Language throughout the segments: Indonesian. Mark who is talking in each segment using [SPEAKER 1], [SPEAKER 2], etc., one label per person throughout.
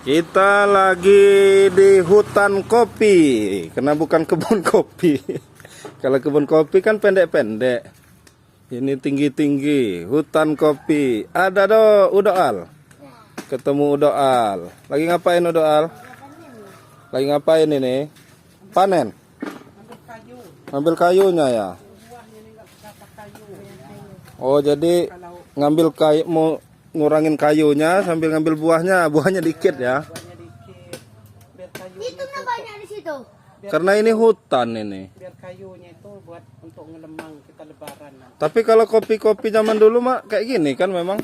[SPEAKER 1] Kita lagi di hutan kopi, karena bukan kebun kopi. Kalau kebun kopi kan pendek-pendek. Ini tinggi-tinggi, hutan kopi. Ada Udoal. Ketemu Udoal. Lagi ngapain Udoal? Lagi ngapain ini? Panen. Ngambil kayunya ya. Oh, jadi ngambil kayu, mau ngurangin kayunya sambil ngambil buahnya. Buahnya dikit ya.
[SPEAKER 2] Itu kan banyak di situ.
[SPEAKER 1] Karena ini hutan ini.
[SPEAKER 3] Biar kayunya itu buat untuk ngelemang kita lebaran.
[SPEAKER 1] Tapi kalau kopi-kopi zaman dulu mah kayak gini kan memang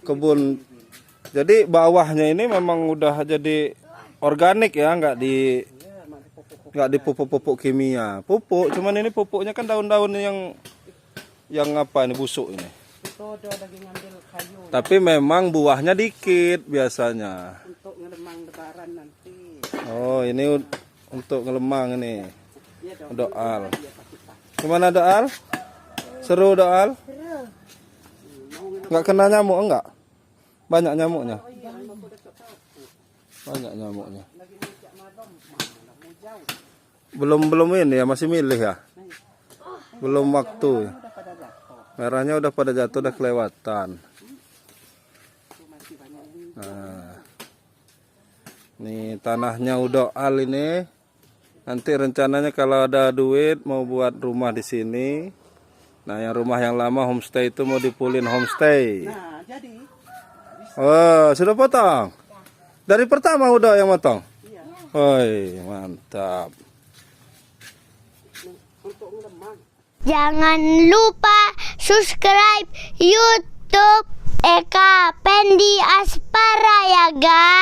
[SPEAKER 1] kebun. Jadi bawahnya ini memang udah jadi organik ya, nggak di pupuk-pupuk kimia. Pupuk, cuman ini pupuknya kan daun-daun yang apa ini, busuk ini.
[SPEAKER 3] Itu dia lagi ngambil kayu
[SPEAKER 1] Tapi memang buahnya dikit biasanya.
[SPEAKER 3] untuk ngelemang lebaran nanti.
[SPEAKER 1] Oh, ini untuk ngelemang ini.
[SPEAKER 3] Iya dong.
[SPEAKER 1] Doal. Gimana Doal? Seru Doal? Nggak kena nyamuk enggak? Banyak nyamuknya. Banyak nyamuknya. Belum ini ya, masih milih ya. Belum waktu. Merahnya udah pada jatuh, udah kelewatan. Nah, ini tanahnya Udoal ini. Nanti rencananya kalau ada duit mau buat rumah di sini. Nah, yang rumah yang lama homestay itu mau dipulin homestay.
[SPEAKER 3] Nah, jadi
[SPEAKER 1] Oh, sudah potong? Dari pertama udah yang potong?
[SPEAKER 3] iya,
[SPEAKER 1] Woi, mantap.
[SPEAKER 3] untuk ngelemang.
[SPEAKER 2] Jangan lupa subscribe YouTube Eka Pendi Aspara ya guys.